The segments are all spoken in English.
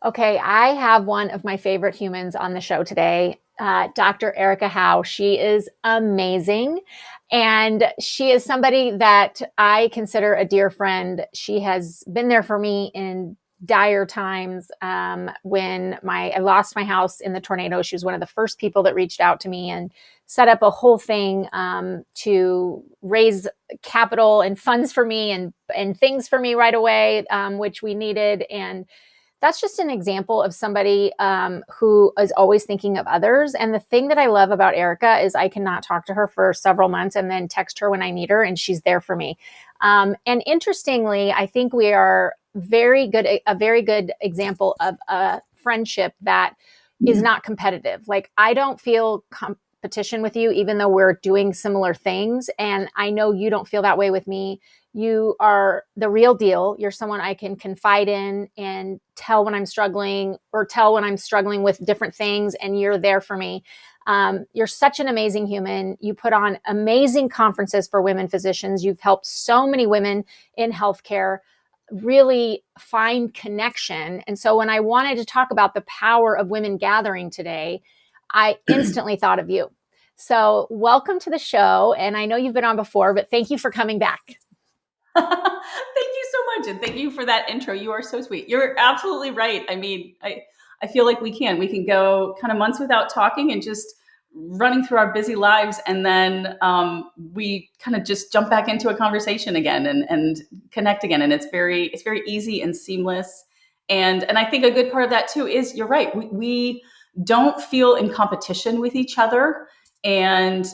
Okay, I have one of my favorite humans on the show today, Dr. Erica Howe. She is amazing. And she is somebody that I consider a dear friend. She has been there for me in dire times when I lost my house in the tornado. She was one of the first people that reached out to me and set up a whole thing to raise capital and funds for me and things for me right away, which we needed. And that's just an example of somebody who is always thinking of others. And the thing that I love about Erica is I cannot talk to her for several months and then text her when I need her, and she's there for me. And interestingly, I think we are a very good example of a friendship that is not competitive. Like, I don't feel competition with you, even though we're doing similar things. And I know you don't feel that way with me. You are the real deal. You're someone I can confide in and tell when I'm struggling, or tell when I'm struggling with different things, and you're there for me. You're such an amazing human. You put on amazing conferences for women physicians. You've helped so many women in healthcare really find connection. And so when I wanted to talk about the power of women gathering today, I instantly thought of you. So welcome to the show. And I know you've been on before, but thank you for coming back. Thank you so much. And thank you for that intro. You are so sweet. You're absolutely right. I mean, I feel like we can go kind of months without talking and just running through our busy lives. And then we kind of just jump back into a conversation again and connect again. And it's very easy and seamless. And I think a good part of that too is, you're right. We don't feel in competition with each other. And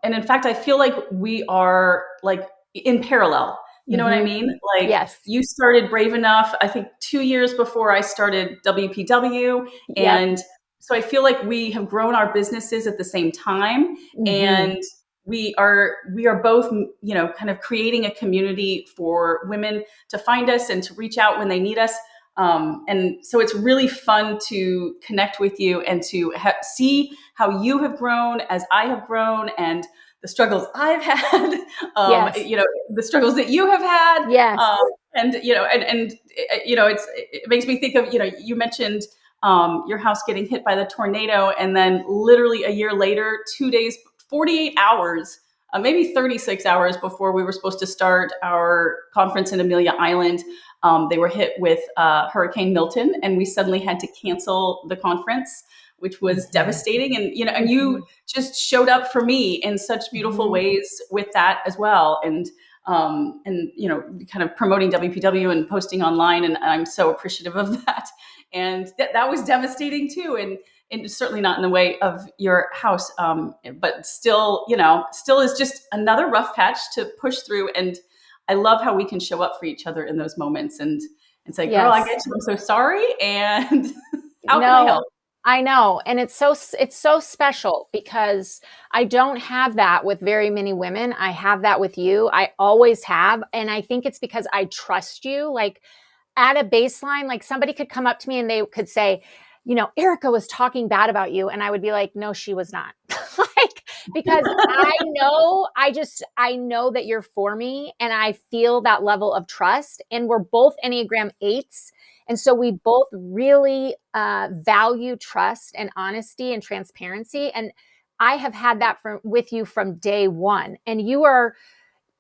in fact, I feel like we are like in parallel. You know what I mean? Like, yes. You started Brave Enough, I think 2 years before I started WPW. And so I feel like we have grown our businesses at the same time. And we are both, kind of creating a community for women to find us and to reach out when they need us. And so it's really fun to connect with you and to see how you have grown as I have grown, and the struggles I've had, the struggles that you have had. Yes. And it makes me think of, you mentioned your house getting hit by the tornado, and then literally a year later, 2 days, 48 hours, maybe 36 hours before we were supposed to start our conference in Amelia Island, they were hit with Hurricane Milton, and we suddenly had to cancel the conference, which was devastating. And you just showed up for me in such beautiful ways with that as well. And kind of promoting WPW and posting online. And I'm so appreciative of that. And that was devastating too. And certainly not in the way of your house. But still is just another rough patch to push through. And I love how we can show up for each other in those moments and say, girl, I get you. I'm so sorry. And how can I help? I know. And it's so special, because I don't have that with very many women. I have that with you. I always have. And I think it's because I trust you. Like, at a baseline, like, somebody could come up to me and they could say, Erica was talking bad about you. And I would be like, no, she was not. Because I know that you're for me, and I feel that level of trust. And we're both Enneagram 8s. And so we both really value trust and honesty and transparency. And I have had that with you from day one. And you are,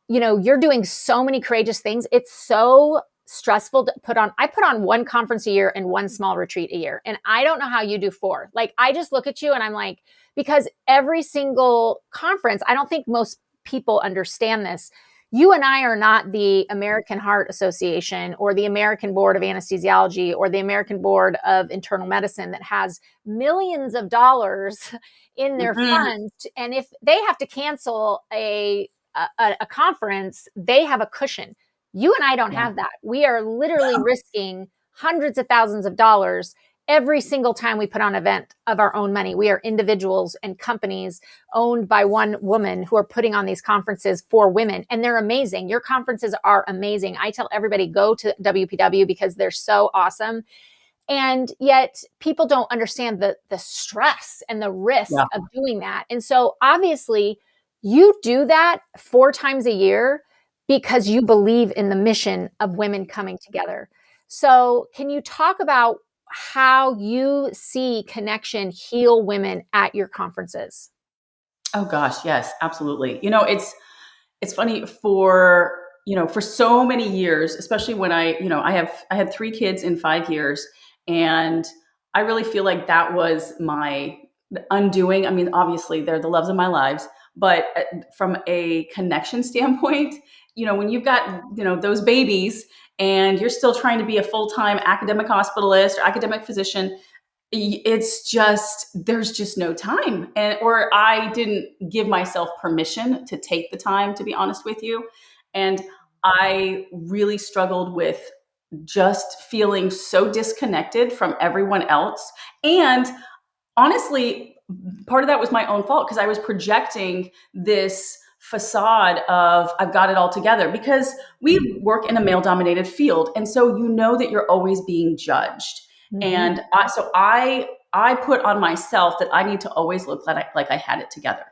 you're doing so many courageous things. It's so stressful to I put on one conference a year and one small retreat a year. And I don't know how you do 4. Like, I just look at you and I'm like, because every single conference, I don't think most people understand this. You and I are not the American Heart Association or the American Board of Anesthesiology or the American Board of Internal Medicine that has millions of dollars in their funds. And if they have to cancel a conference, they have a cushion. You and I don't have that. We are literally risking hundreds of thousands of dollars every single time we put on an event of our own money. We are individuals and companies owned by one woman who are putting on these conferences for women, and they're amazing. Your conferences are amazing. I tell everybody, go to WPW because they're so awesome. And yet people don't understand the stress and the risk of doing that. And so obviously you do that 4 times a year because you believe in the mission of women coming together. So can you talk about how you see connection heal women at your conferences. Oh gosh, yes, absolutely. It's funny for so many years, especially when I had 3 kids in 5 years, and I really feel like that was my undoing. I mean, obviously they're the loves of my lives, but from a connection standpoint, when you've got, those babies and you're still trying to be a full-time academic hospitalist or academic physician, it's just there's just no time, or I didn't give myself permission to take the time, to be honest with you. And I really struggled with just feeling so disconnected from everyone else. And honestly, part of that was my own fault, because I was projecting this facade of I've got it all together, because we work in a male dominated field. And so that you're always being judged. And I put on myself that I need to always look like I had it together.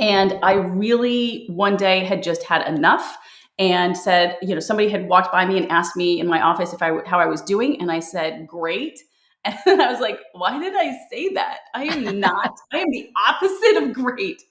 And I really one day had just had enough and said, somebody had walked by me and asked me in my office how I was doing. And I said, great. And then I was like, why did I say that? I am not, I am the opposite of great.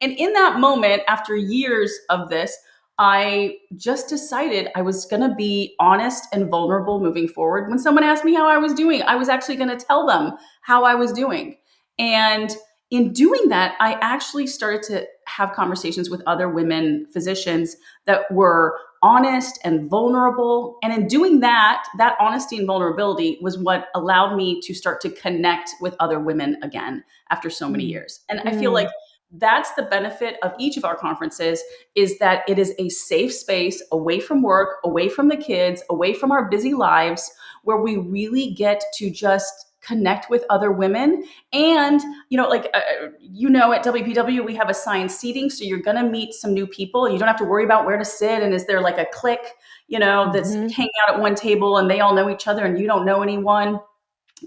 And in that moment, after years of this, I just decided I was going to be honest and vulnerable moving forward. When someone asked me how I was doing, I was actually going to tell them how I was doing. And in doing that, I actually started to have conversations with other women physicians that were honest and vulnerable. And in doing that, that honesty and vulnerability was what allowed me to start to connect with other women again after so many years. And I feel like that's the benefit of each of our conferences, is that it is a safe space away from work, away from the kids, away from our busy lives, where we really get to just connect with other women. And at WPW we have assigned seating, so you're going to meet some new people and you don't have to worry about where to sit, and is there like a clique that's hanging out at one table and they all know each other and you don't know anyone.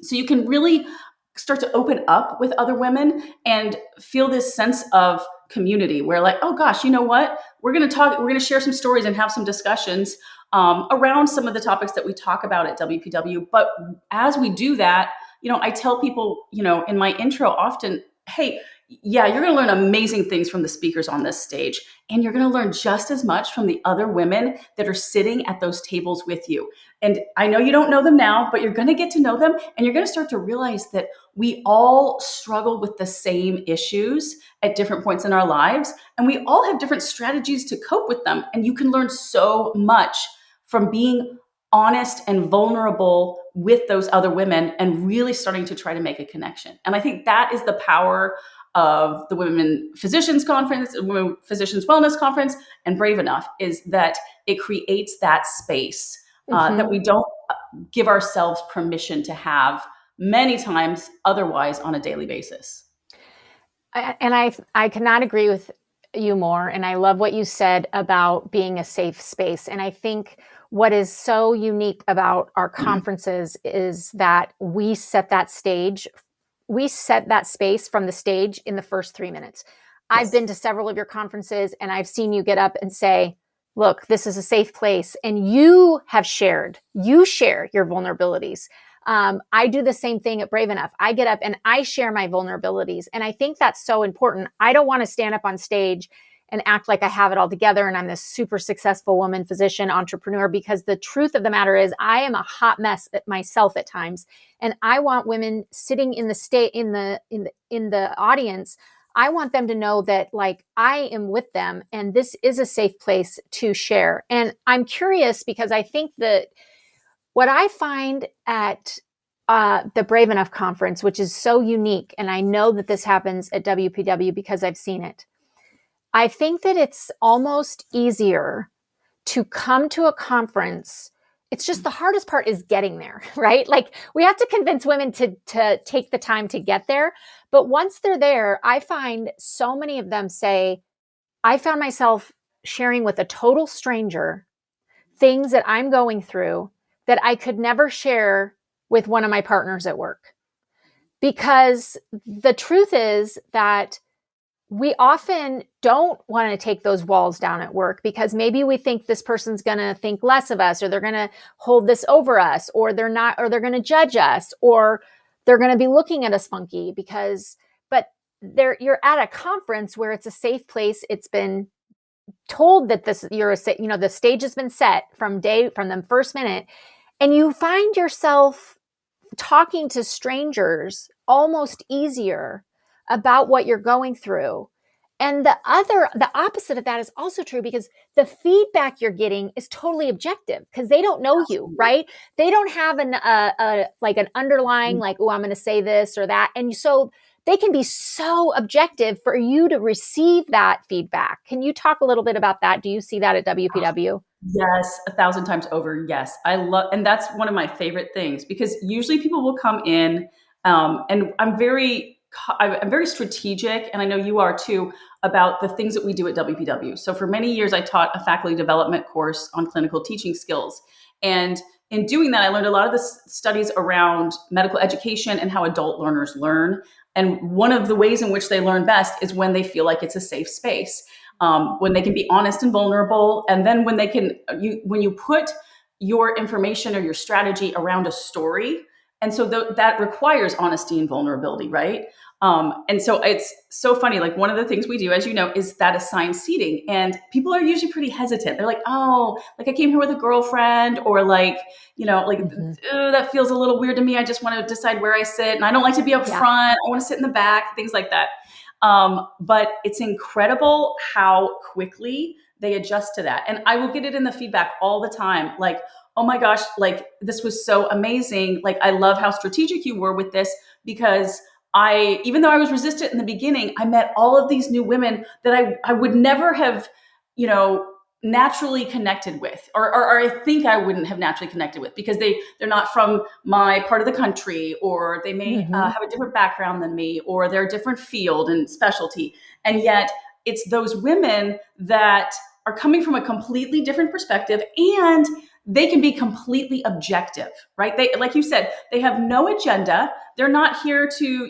So you can really start to open up with other women and feel this sense of community, where like, oh gosh, you know what, we're going to share some stories and have some discussions around some of the topics that we talk about at WPW. But as we do that, I tell people, in my intro often, hey, yeah, you're going to learn amazing things from the speakers on this stage, and you're going to learn just as much from the other women that are sitting at those tables with you. And I know you don't know them now, but you're going to get to know them, and you're going to start to realize that we all struggle with the same issues at different points in our lives, and we all have different strategies to cope with them. And you can learn so much from being honest and vulnerable with those other women and really starting to try to make a connection. And I think that is the power of the Women Physicians Conference, Women Physicians Wellness Conference, and Brave Enough, is that it creates that space that we don't give ourselves permission to have many times otherwise on a daily basis. I cannot agree with you more. And I love what you said about being a safe space. And I think what is so unique about our conferences is that we set that stage. We set that space from the stage in the first 3 minutes. Yes. I've been to several of your conferences and I've seen you get up and say, look, this is a safe place. And you share your vulnerabilities. I do the same thing at Brave Enough. I get up and I share my vulnerabilities. And I think that's so important. I don't want to stand up on stage and act like I have it all together and I'm this super successful woman, physician, entrepreneur, because the truth of the matter is I am a hot mess myself at times. And I want women sitting in the audience, I want them to know that like I am with them and this is a safe place to share. And I'm curious because I think that what I find at the Brave Enough conference, which is so unique, and I know that this happens at WPW because I've seen it, I think that it's almost easier to come to a conference. It's just the hardest part is getting there, right? Like we have to convince women to take the time to get there. But once they're there, I find so many of them say, I found myself sharing with a total stranger things that I'm going through that I could never share with one of my partners at work. Because the truth is that we often don't want to take those walls down at work because maybe we think this person's going to think less of us, or they're going to hold this over us, or they're not, or they're going to judge us, or they're going to be looking at us funky but you're at a conference where it's a safe place. It's been told that the stage has been set from the first minute, and you find yourself talking to strangers almost easier about what you're going through. And the opposite of that is also true, because the feedback you're getting is totally objective because they don't know you, right? They don't have an underlying, like, oh, I'm going to say this or that. And so they can be so objective for you to receive that feedback. Can you talk a little bit about that? Do you see that at WPW? Yes, 1,000 times over. Yes. I love, and that's one of my favorite things, because usually people will come in, and I'm very strategic, and I know you are too, about the things that we do at WPW. So for many years, I taught a faculty development course on clinical teaching skills. And in doing that, I learned a lot of the studies around medical education and how adult learners learn. And one of the ways in which they learn best is when they feel like it's a safe space, when they can be honest and vulnerable, and then when when you put your information or your strategy around a story, and so that requires honesty and vulnerability, right? And so it's so funny. Like, one of the things we do, as you know, is that assigned seating, and people are usually pretty hesitant. They're like, "Oh, like I came here with a girlfriend," or like, that feels a little weird to me. I just want to decide where I sit, and I don't like to be up front. I want to sit in the back, things like that. But it's incredible how quickly they adjust to that. And I will get it in the feedback all the time. Like, oh my gosh, like, this was so amazing. Like, I love how strategic you were with this, because even though I was resistant in the beginning, I met all of these new women that I would never have, naturally connected with, or I think I wouldn't have naturally connected with, because they're not from my part of the country, or they may have a different background than me, or they're a different field and specialty. And yet it's those women that are coming from a completely different perspective, and they can be completely objective, right? They, like you said, they have no agenda. They're not here to,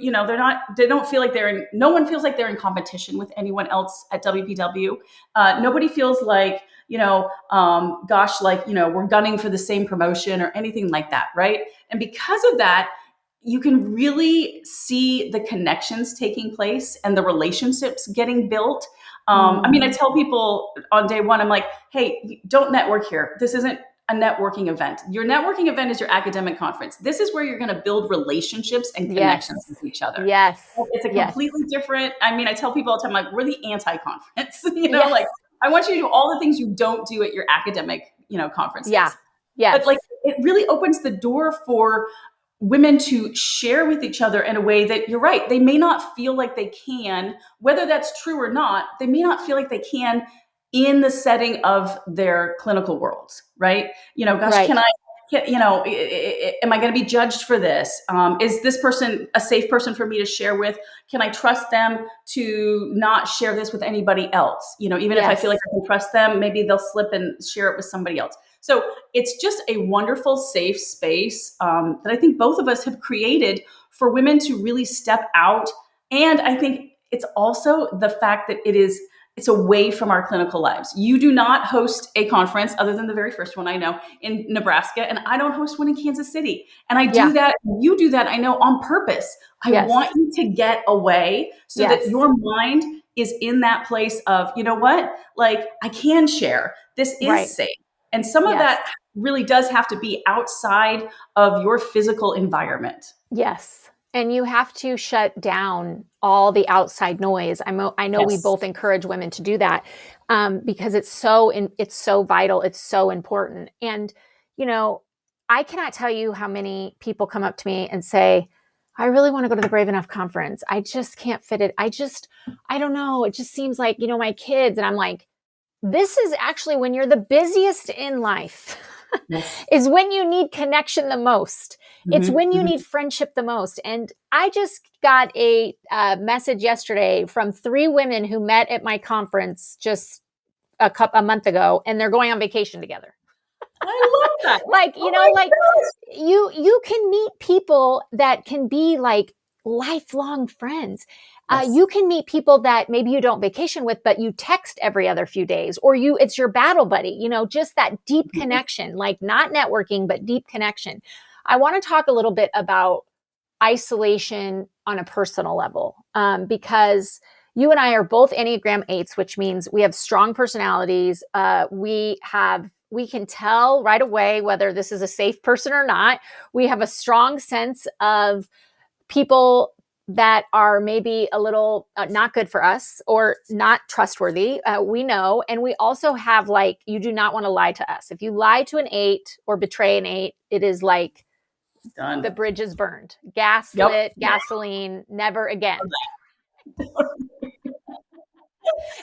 they don't feel like no one feels like they're in competition with anyone else at WPW. Nobody feels like, we're gunning for the same promotion or anything like that, right? And because of that, you can really see the connections taking place and the relationships getting built. I tell people on day one, I'm like, hey, don't network here. This isn't a networking event. Your networking event is your academic conference. This is where you're going to build relationships and connections with each other. Yes. It's a completely different, I tell people all the time, like, we're the anti-conference, like, I want you to do all the things you don't do at your academic, conferences. Yeah. Yes. But like, it really opens the door for women to share with each other in a way that, you're right, they may not feel like they can, whether that's true or not, they may not feel like they can in the setting of their clinical worlds, right? Gosh, am I going to be judged for this? Is this person a safe person for me to share with? Can I trust them to not share this with anybody else? Even if I feel like I can trust them, maybe they'll slip and share it with somebody else. So it's just a wonderful, safe space that I think both of us have created for women to really step out. And I think it's also the fact that it's away from our clinical lives. You do not host a conference, other than the very first one I know, in Nebraska, and I don't host one in Kansas City. And I do that, you do that, I know, on purpose. I want you to get away so that your mind is in that place of, you know what, like, I can share. This is safe. And some of that really does have to be outside of your physical environment. Yes. And you have to shut down all the outside noise. I know we both encourage women to do that because it's so vital. It's so important. And, I cannot tell you how many people come up to me and say, I really want to go to the Brave Enough conference. I just can't fit it. I don't know. It just seems like, my kids. And I'm like, this is actually when you're the busiest in life. Is when you need connection the most. It's when you need friendship the most. And I just got a message yesterday from 3 women who met at my conference just a month ago, and they're going on vacation together. I love that. You can meet people that can be like lifelong friends. Yes. You can meet people that maybe you don't vacation with, but you text every other few days, or it's your battle buddy, just that deep connection, like not networking, but deep connection. I want to talk a little bit about isolation on a personal level, because you and I are both Enneagram 8s, which means we have strong personalities. We can tell right away whether this is a safe person or not. We have a strong sense of people that are maybe a little not good for us or not trustworthy. We know. And we also have, like, you do not want to lie to us. If you lie to an 8 or betray an 8, it is like Done. the bridge is burned. Gaslit, gasoline, never again.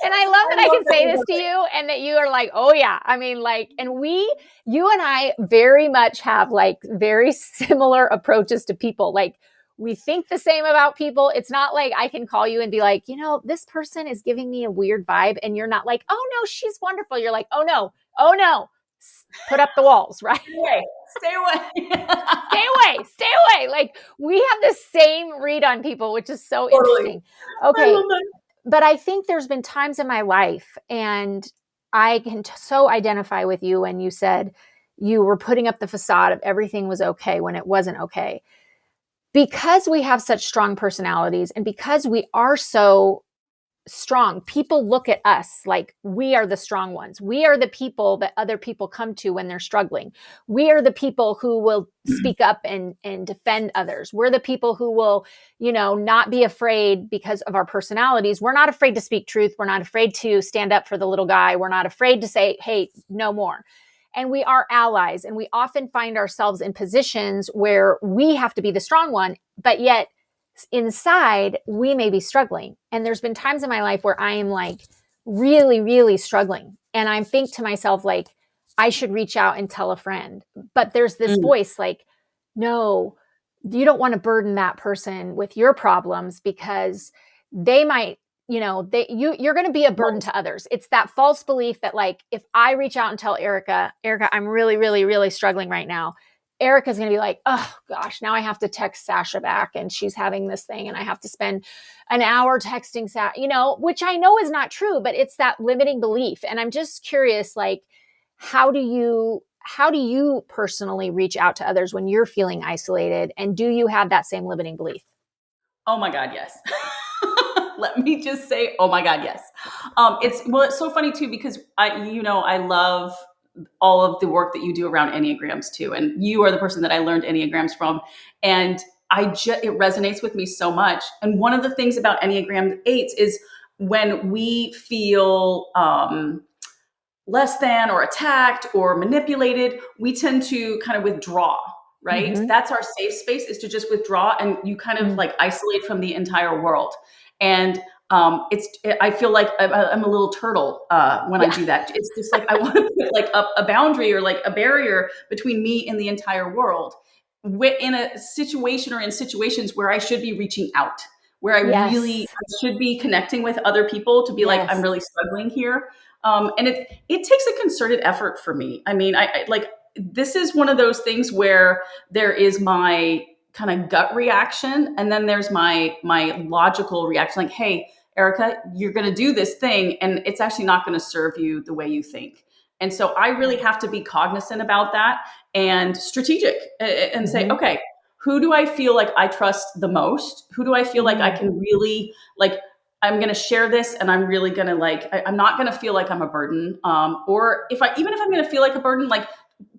And I love that I can say this to you and that you are like, oh yeah. I mean, like, and you and I very much have like very similar approaches to people. Like, we think the same about people. It's not like I can call you and be like, this person is giving me a weird vibe. And you're not like, oh no, she's wonderful. You're like, oh no, put up the walls, right? Stay away. Stay away. Like, we have the same read on people, which is so interesting. Okay. But I think there's been times in my life, and I can so identify with you when you said you were putting up the facade of everything was okay when it wasn't okay. Because we have such strong personalities, and because we are so strong, people look at us like we are the strong ones. We are the people that other people come to when they're struggling. We are the people who will speak up and defend others. We're the people who will, not be afraid because of our personalities. We're not afraid to speak truth. We're not afraid to stand up for the little guy. We're not afraid to say, hey, no more. And we are allies. And we often find ourselves in positions where we have to be the strong one, but yet inside we may be struggling. And there's been times in my life where I am like really, really struggling. And I think to myself, like, I should reach out and tell a friend. But there's this voice like, no, you don't want to burden that person with your problems because they might, you're going to be a burden to others. It's that false belief that, like, if I reach out and tell Erica, I'm really, really, really struggling right now, Erica's going to be like, oh gosh, now I have to text Sasha back and she's having this thing and I have to spend an hour texting Sasha, which I know is not true, but it's that limiting belief. And I'm just curious, like, how do you personally reach out to others when you're feeling isolated? And do you have that same limiting belief? Oh my God, yes. Let me just say, oh my God, yes. It's so funny too, because I love all of the work that you do around Enneagrams too. And you are the person that I learned Enneagrams from. And it resonates with me so much. And one of the things about Enneagram 8s is when we feel less than or attacked or manipulated, we tend to kind of withdraw, right? Mm-hmm. That's our safe space, is to just withdraw, and you kind of like isolate from the entire world. And I feel like I'm a little turtle when I do that. It's just like I want to put like a boundary or like a barrier between me and the entire world in a situation or in situations where I should be reaching out, where I should be connecting with other people to be like, I'm really struggling here. And it takes a concerted effort for me. I mean, I like, this is one of those things where there is my kind of gut reaction, and then there's my logical reaction, like, hey, Erica, you're going to do this thing, and it's actually not going to serve you the way you think. And so I really have to be cognizant about that and strategic and say, okay, who do I feel like I trust the most? Who do I feel like I can really, like, I'm going to share this, and I'm really going to, like, I'm not going to feel like I'm a burden. Or even if I'm going to feel like a burden, like,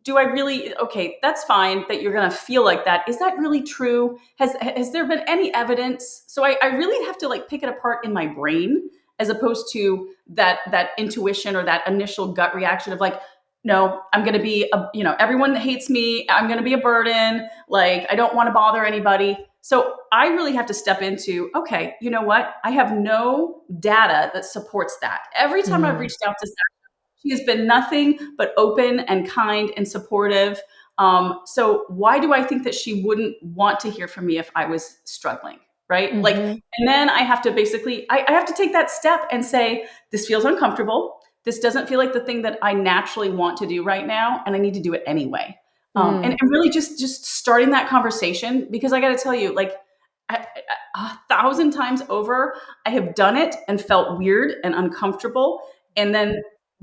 do I really, okay, that's fine that you're going to feel like that. Is that really true? Has there been any evidence? So I really have to, like, pick it apart in my brain, as opposed to that intuition or that initial gut reaction of like, no, I'm going to be, everyone hates me. I'm going to be a burden. Like, I don't want to bother anybody. So I really have to step into, okay, you know what? I have no data that supports that. Every time I've reached out to Sasha, she has been nothing but open and kind and supportive. So why do I think that she wouldn't want to hear from me if I was struggling? Right? Like, and then I have to basically, I have to take that step and say, this feels uncomfortable. This doesn't feel like the thing that I naturally want to do right now, and I need to do it anyway. And really just starting that conversation, because I got to tell you, like, 1,000 times over, I have done it and felt weird and uncomfortable, and then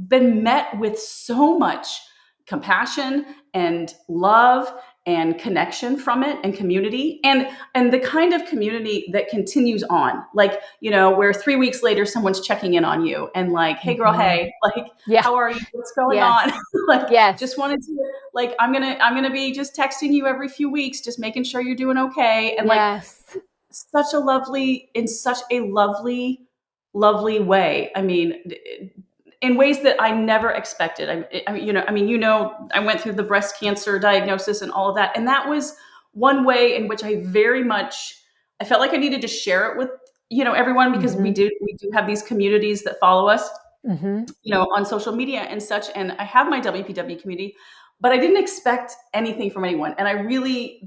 been met with so much compassion and love and connection from it, and community, and the kind of community that continues on, like, where 3 weeks later someone's checking in on you and like, hey girl, hey, like, Yeah. how are you, what's going Yes. on? Like, Yes. just wanted to, like, I'm gonna be just texting you every few weeks, just making sure you're doing okay. And like, Yes. in such a lovely, lovely way. I mean, in ways that I never expected. I went through the breast cancer diagnosis and all of that. And that was one way in which I felt like I needed to share it with, everyone, because we do have these communities that follow us, on social media and such. And I have my WPW community, but I didn't expect anything from anyone. And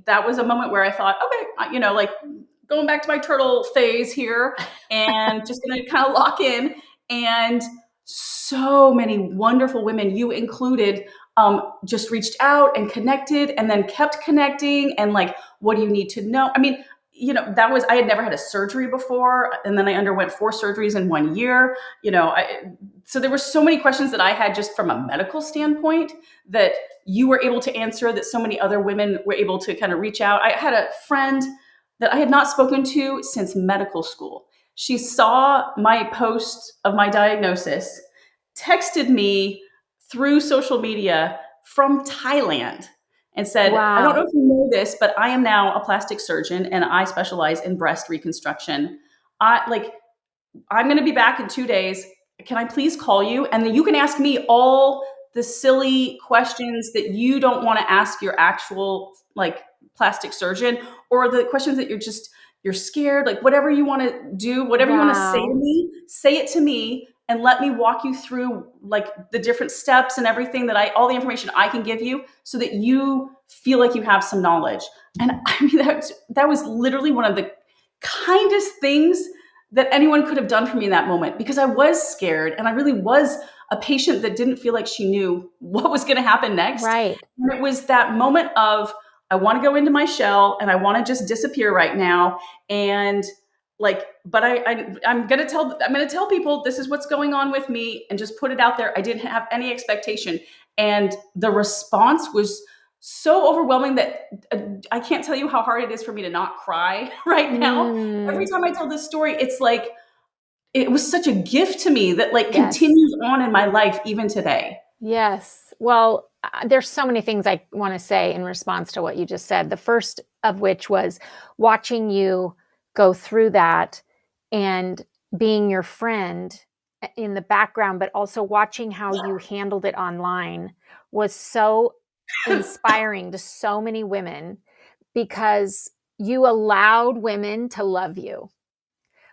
that was a moment where I thought, okay, like, going back to my turtle phase here, and just going to kind of lock in. And so many wonderful women, you included, just reached out and connected, and then kept connecting. And like, what do you need to know? I mean, I had never had a surgery before. And then I underwent 4 surgeries in 1 year. So there were so many questions that I had just from a medical standpoint that you were able to answer, that so many other women were able to kind of reach out. I had a friend that I had not spoken to since medical school. She saw my post of my diagnosis, texted me through social media from Thailand, and said, I don't know Wow. if you know this, but I am now a plastic surgeon and I specialize in breast reconstruction. I'm going to be back in 2 days. Can I please call you? And then you can ask me all the silly questions that you don't want to ask your actual, like, plastic surgeon, or the questions that you're scared, like, whatever you want to do, whatever you want to say to Wow. me, say it to me, and let me walk you through, like, the different steps and everything all the information I can give you, so that you feel like you have some knowledge. And I mean, that was literally one of the kindest things that anyone could have done for me in that moment, because I was scared, and I really was a patient that didn't feel like she knew what was going to happen next. Right. And it was that moment of, I want to go into my shell and I want to just disappear right now. And like, but I'm going to tell people this is what's going on with me, and just put it out there. I didn't have any expectation. And the response was so overwhelming that I can't tell you how hard it is for me to not cry right now. Every time I tell this story, it's like, it was such a gift to me that, like, Yes. continues on in my life even today. Yes. Well, there's so many things I want to say in response to what you just said. The first of which was watching you go through that and being your friend in the background, but also watching how you handled it online was so inspiring to so many women, because you allowed women to love you.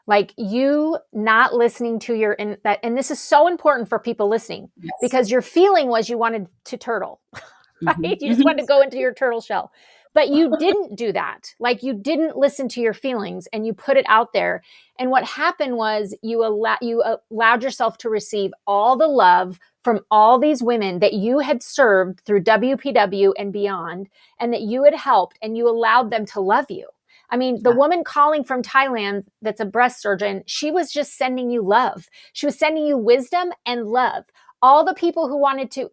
Like, you not listening to and this is so important for people listening, Yes. because your feeling was you wanted to turtle, right? You just wanted to go into your turtle shell, but you didn't do that. Like, you didn't listen to your feelings, and you put it out there. And what happened was you allowed yourself to receive all the love from all these women that you had served through WPW and beyond, and that you had helped, and you allowed them to love you. I mean, the woman calling from Thailand that's a breast surgeon, she was just sending you love. She was sending you wisdom and love. All the people who wanted to,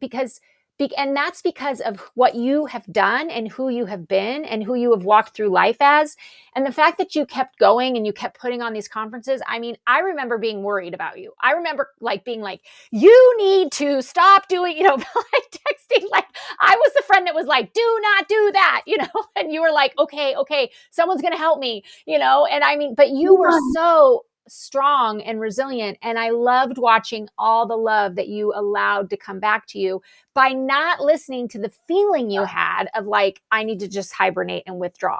and that's because of what you have done and who you have been and who you have walked through life as. And the fact that you kept going and you kept putting on these conferences. I mean, I remember being worried about you. I remember being like, you need to stop doing, like, texting. Like, I was the friend that was like, do not do that, and you were like, okay, someone's going to help me, and I mean, but you were so strong and resilient. And I loved watching all the love that you allowed to come back to you by not listening to the feeling you had of like, I need to just hibernate and withdraw.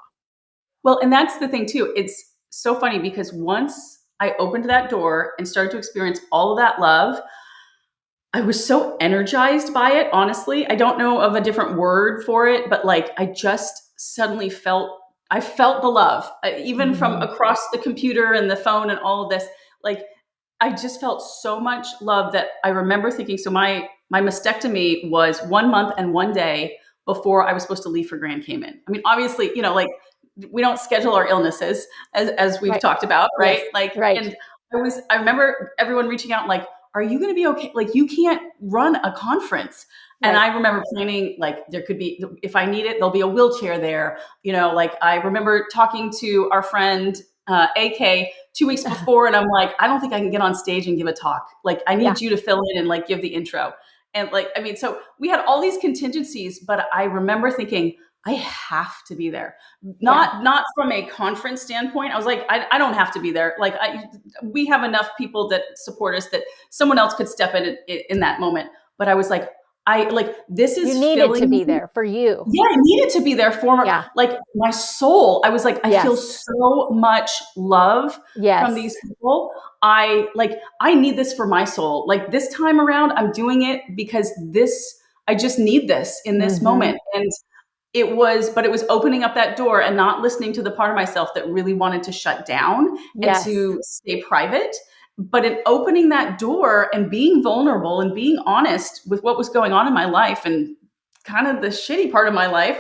Well, and that's the thing too. It's so funny, because once I opened that door and started to experience all of that love, I was so energized by it. Honestly, I don't know of a different word for it, but like, I just suddenly I felt the love, even from across the computer and the phone and all of this. Like, I just felt so much love that I remember thinking, so my mastectomy was 1 month and 1 day before I was supposed to leave for Grand Cayman. I mean, obviously, like, we don't schedule our illnesses as we've talked about, right? Yes. Like, Right. and I remember everyone reaching out like, are you going to be okay? Like, you can't run a conference. And Right. I remember planning, like, there could be, if I need it, there'll be a wheelchair there. Like, I remember talking to our friend, AK, 2 weeks before, and I'm like, I don't think I can get on stage and give a talk. Like, I need you to fill in and like give the intro. And like, I mean, so we had all these contingencies, but I remember thinking, I have to be there. Not from a conference standpoint. I was like, I don't have to be there. Like, we have enough people that support us that someone else could step in that moment. But I was like, this is you needed to be there for you. Yeah, I needed to be there for like my soul. I was like, I feel so much love from these people. I need this for my soul. Like, this time around, I'm doing it because I just need this in this moment. And it was opening up that door and not listening to the part of myself that really wanted to shut down and to stay private. But in opening that door and being vulnerable and being honest with what was going on in my life and kind of the shitty part of my life,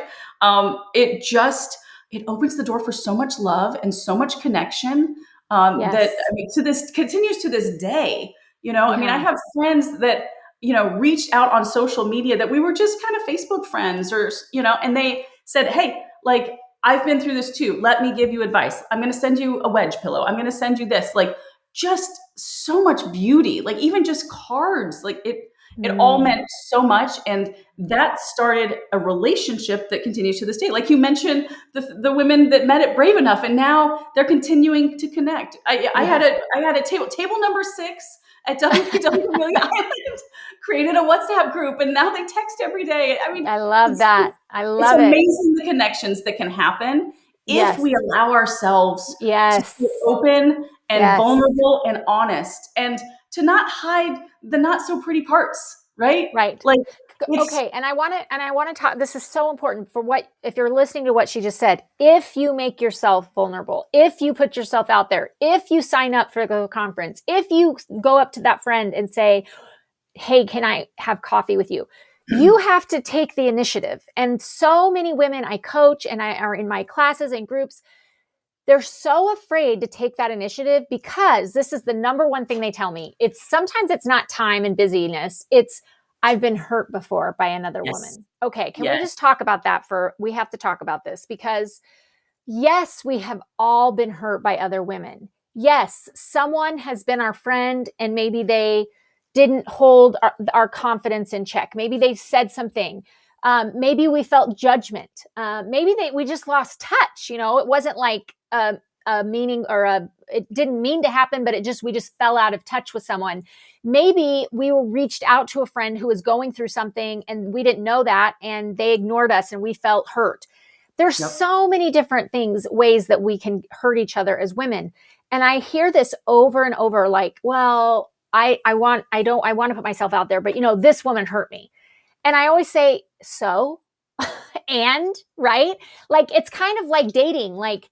it opens the door for so much love and so much connection that, I mean, continues to this day. I mean, I have friends that reached out on social media that we were just kind of Facebook friends, or and they said, hey, like, I've been through this too. Let me give you advice. I'm going to send you a wedge pillow. I'm going to send you this. Like, just so much beauty. Like, even just cards. Like, it all meant so much. And that started a relationship that continues to this day. Like you mentioned, the women that met at Brave Enough, and now they're continuing to connect. I had a table number 6 at WPW Island, created a WhatsApp group, and now they text every day. I mean, I love that. I love it. It's amazing the connections that can happen if we allow ourselves to be open and vulnerable and honest, and to not hide the not so pretty parts, right? Right. Like, okay. And I want to talk, this is so important for if you're listening to what she just said, if you make yourself vulnerable, if you put yourself out there, if you sign up for the conference, if you go up to that friend and say, hey, can I have coffee with you? You have to take the initiative. And so many women I coach and I are in my classes and groups, they're so afraid to take that initiative because this is the number one thing they tell me. Sometimes it's not time and busyness. It's, I've been hurt before by another woman. Okay. Can we just talk about that we have to talk about this, because yes, we have all been hurt by other women. Yes, someone has been our friend and maybe they didn't hold our confidence in check. Maybe they said something. Maybe we felt judgment. Maybe we just lost touch. It wasn't like a meaning it didn't mean to happen, but we just fell out of touch with someone. Maybe we reached out to a friend who was going through something and we didn't know that, and they ignored us and we felt hurt. There's so many different ways that we can hurt each other as women. And I hear this over and over, like, well, I want to put myself out there, but this woman hurt me. And I always say, so, and right? Like, it's kind of like dating. Like,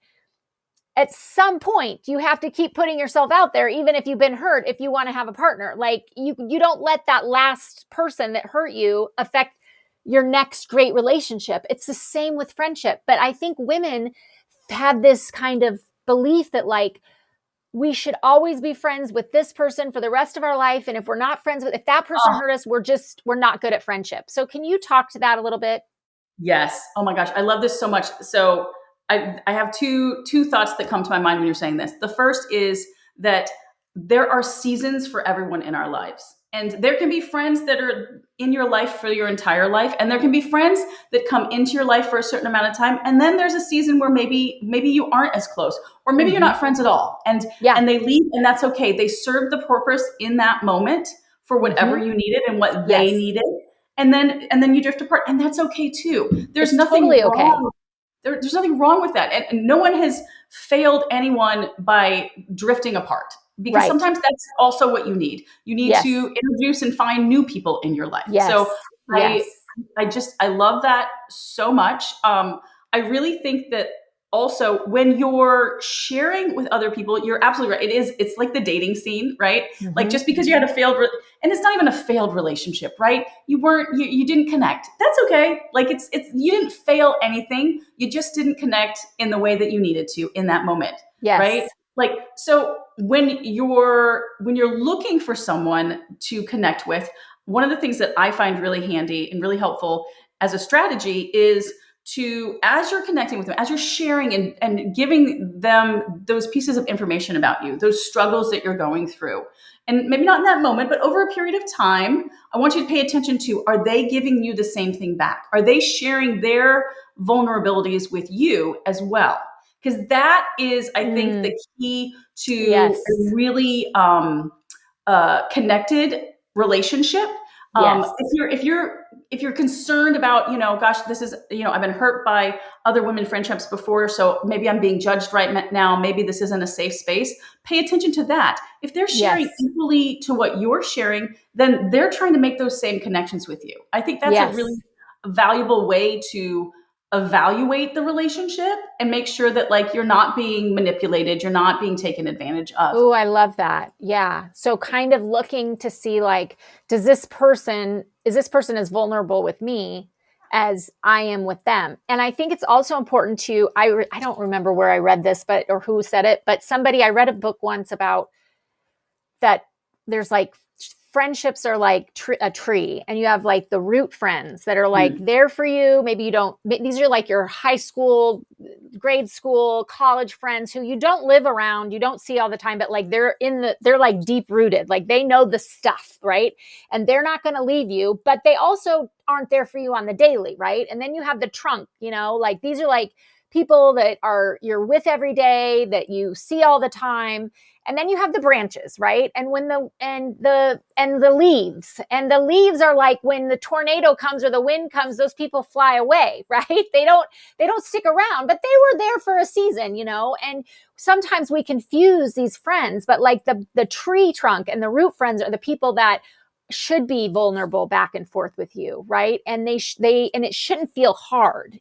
at some point you have to keep putting yourself out there, even if you've been hurt, if you want to have a partner. Like, you don't let that last person that hurt you affect your next great relationship. It's the same with friendship. But I think women have this kind of belief that, like, we should always be friends with this person for the rest of our life. And if we're not friends if that person hurt us, we're not good at friendship. So can you talk to that a little bit? Yes. Oh my gosh. I love this so much. So I have two thoughts that come to my mind when you're saying this. The first is that there are seasons for everyone in our lives. And there can be friends that are in your life for your entire life. And there can be friends that come into your life for a certain amount of time. And then there's a season where maybe you aren't as close, or maybe you're not friends at all. And they leave, and that's okay. They serve the purpose in that moment for whatever you needed and what they needed. And then you drift apart, and that's okay too. There's nothing totally wrong. There's nothing wrong with that. And no one has failed anyone by drifting apart, because sometimes that's also what you need. You need to introduce and find new people in your life. So I love that so much. I really think that also, when you're sharing with other people, you're absolutely right. It's like the dating scene, right? Like, just because you had a and it's not even a failed relationship, right? You didn't connect. That's okay. Like, you didn't fail anything. You just didn't connect in the way that you needed to in that moment, right? Yes. Like, so when you're looking for someone to connect with, one of the things that I find really handy and really helpful as a strategy is to, as you're connecting with them, as you're sharing and giving them those pieces of information about you, those struggles that you're going through, and maybe not in that moment, but over a period of time, I want you to pay attention to, are they giving you the same thing back? Are they sharing their vulnerabilities with you as well? Because that is, I think, the key to a Yes. really connected relationship. Yes. If you're concerned about, gosh, this is, I've been hurt by other women friendships before, so maybe I'm being judged right now, maybe this isn't a safe space, pay attention to that. If they're sharing Yes. equally to what you're sharing, then they're trying to make those same connections with you. I think that's a really Yes. valuable way to evaluate the relationship and make sure that, like, you're not being manipulated, you're not being taken advantage of. Oh, I love that. Yeah. So kind of looking to see, like, is this person as vulnerable with me as I am with them? And I think it's also important to, I don't remember where I read this, or who said it, but I read a book once about that. There's like friendships are like a tree, and you have like the root friends that are like there for you. Maybe you don't, these are like your high school, grade school, college friends who you don't live around, you don't see all the time, but like they're like deep rooted, like they know the stuff, right? And they're not going to leave you, but they also aren't there for you on the daily, right? And then you have the trunk, like these are like people that you're with every day, that you see all the time. And then you have the branches, right? And when the leaves are like, when the tornado comes or the wind comes, those people fly away, right? They don't stick around, but they were there for a season, and sometimes we confuse these friends, but like the tree trunk and the root friends are the people that should be vulnerable back and forth with you, right? And and it shouldn't feel hard,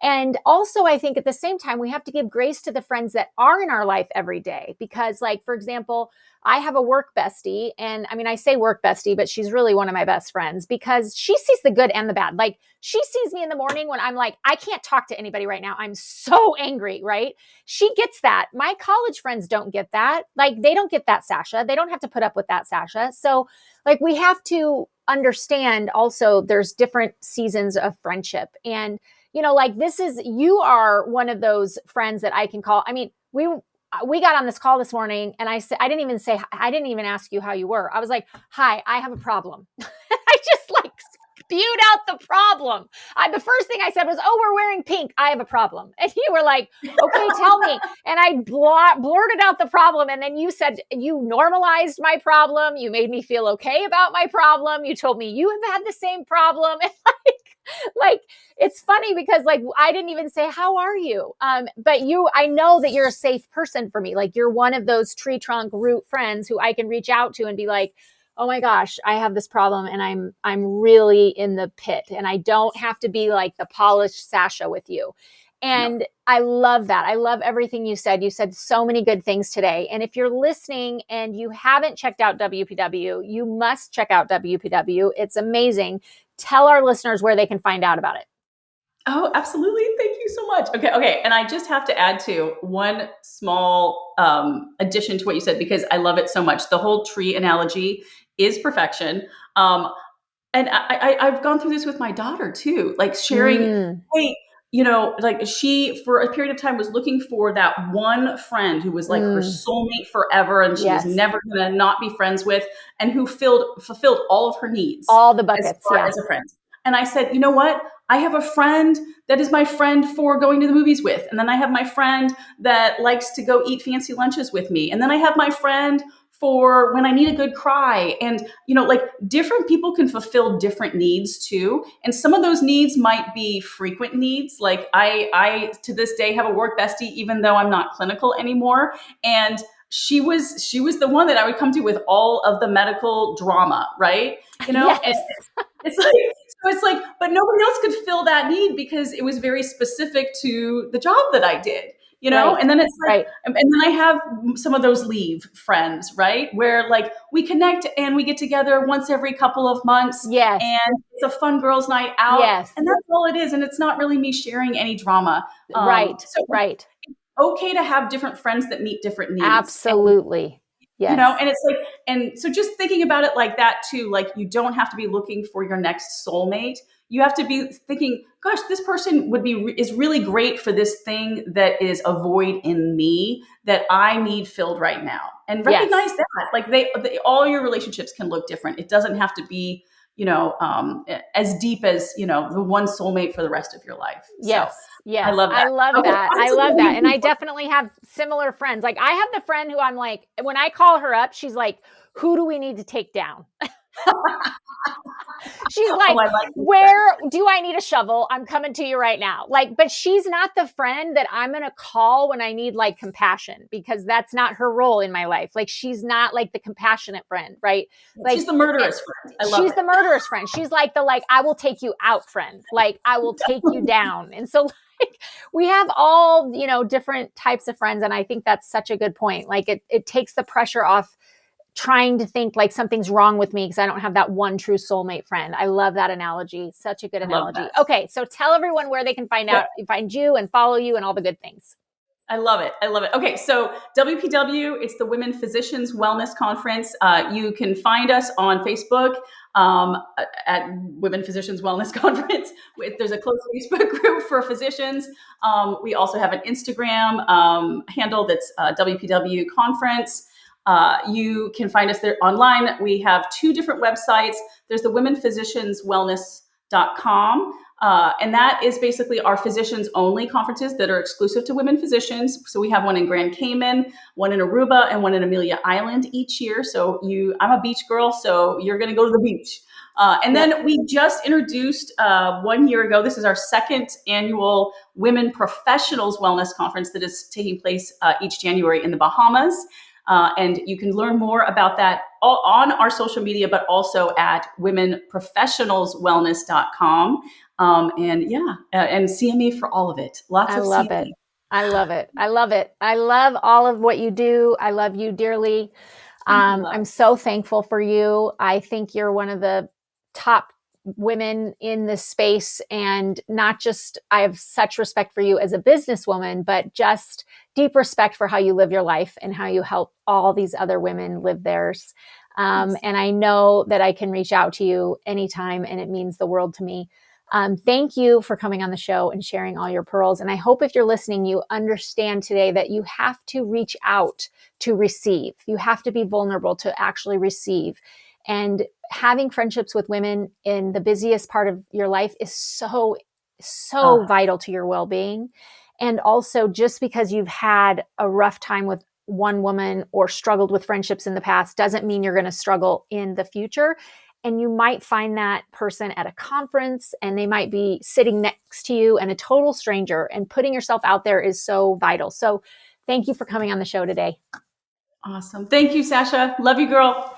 And also, I think at the same time, we have to give grace to the friends that are in our life every day. Because, like, for example, I have a work bestie, and I mean, I say work bestie, but she's really one of my best friends because she sees the good and the bad. Like, she sees me in the morning when I'm like, I can't talk to anybody right now, I'm so angry, right? She gets that. My college friends don't get that. Like, they don't get that, Sasha. They don't have to put up with that, Sasha. So, like, we have to understand also there's different seasons of friendship. And like, you are one of those friends that I can call. I mean, we got on this call this morning, and I said, I didn't even ask you how you were. I was like, hi, I have a problem. I just like spewed out the problem. The first thing I said was, oh, we're wearing pink, I have a problem. And you were like, okay, tell me. And I blurted out the problem. And then you said, you normalized my problem. You made me feel okay about my problem. You told me you have had the same problem. And like, it's funny because, like, I didn't even say, how are you? But I know that you're a safe person for me. Like, you're one of those tree trunk root friends who I can reach out to and be like, oh my gosh, I have this problem and I'm really in the pit, and I don't have to be like the polished Sasha with you. And No. I love that. I love everything you said. You said so many good things today. And if you're listening and you haven't checked out WPW, you must check out WPW. It's amazing. Tell our listeners where they can find out about it. Oh, absolutely. Thank you so much. Okay. And I just have to add to one small addition to what you said, because I love it so much. The whole tree analogy is perfection. And I've gone through this with my daughter too, like sharing, hey, like, she, for a period of time, was looking for that one friend who was like her soulmate forever, and she was Yes. never going to not be friends with, and who fulfilled all of her needs All the as buckets. far Yeah. as a friend. And I said, you know what? I have a friend that is my friend for going to the movies with. And then I have my friend that likes to go eat fancy lunches with me. And then I have my friend for when I need a good cry. And, like, different people can fulfill different needs too. And some of those needs might be frequent needs. Like, I to this day have a work bestie, even though I'm not clinical anymore. And she was the one that I would come to with all of the medical drama, right? Yes. And it's like, but nobody else could fill that need because it was very specific to the job that I did, Right. And then it's like, Right. and then I have some of those leave friends, right? Where like we connect and we get together once every couple of months, Yes. and it's a fun girls' night out, Yes. and that's all it is. And it's not really me sharing any drama. Right. So Right. it's okay to have different friends that meet different needs. Absolutely. Yes. And it's like, and so just thinking about it like that too, like you don't have to be looking for your next soulmate. You have to be thinking, gosh, this person is really great for this thing that is a void in me that I need filled right now. And recognize Yes. that, like all your relationships can look different. It doesn't have to be, as deep as, the one soulmate for the rest of your life. Yes. So Yes. I love that. I love Okay, that. I love that. And I definitely have similar friends. Like I have the friend who I'm like, when I call her up, she's like, who do we need to take down? She's like, where do I need a shovel? I'm coming to you right now. Like, but she's not the friend that I'm going to call when I need like compassion, because that's not her role in my life. Like, she's not like the compassionate friend, right? Like, she's the murderous friend. I love she's the murderous friend. She's like I will take you out friend. Like, I will take you down. And so like, we have all, different types of friends. And I think that's such a good point. Like it takes the pressure off trying to think like something's wrong with me because I don't have that one true soulmate friend. I love that analogy. Such a good analogy. Okay, so tell everyone where they can find you and follow you and all the good things. I love it. Okay, so WPW, it's the Women Physicians Wellness Conference. You can find us on Facebook at Women Physicians Wellness Conference. There's a close Facebook group for physicians. We also have an Instagram handle that's WPW Conference. You can find us there online. We have 2 different websites. There's the womenphysicianswellness.com. And that is basically our physicians only conferences that are exclusive to women physicians. So we have one in Grand Cayman, one in Aruba, and one in Amelia Island each year. So I'm a beach girl, so you're going to go to the beach. And then we just introduced 1 year ago, this is our 2nd annual Women Professionals Wellness Conference that is taking place each January in the Bahamas. And you can learn more about that all on our social media, but also at womenprofessionalswellness.com. And CME for all of it. Lots of CME. I love it. I love it. I love all of what you do. I love you dearly. I'm so thankful for you. I think you're one of the top women in this space, and not just, I have such respect for you as a businesswoman, but just deep respect for how you live your life and how you help all these other women live theirs. And I know that I can reach out to you anytime, and it means the world to me. Thank you for coming on the show and sharing all your pearls. And I hope if you're listening, you understand today that you have to reach out to receive. You have to be vulnerable to actually receive. And having friendships with women in the busiest part of your life is so vital to your well-being. And also, just because you've had a rough time with one woman or struggled with friendships in the past doesn't mean you're going to struggle in the future. And you might find that person at a conference, and they might be sitting next to you and a total stranger, and putting yourself out there is so vital. So thank you for coming on the show today. Awesome. Thank you, Sasha. Love you, girl.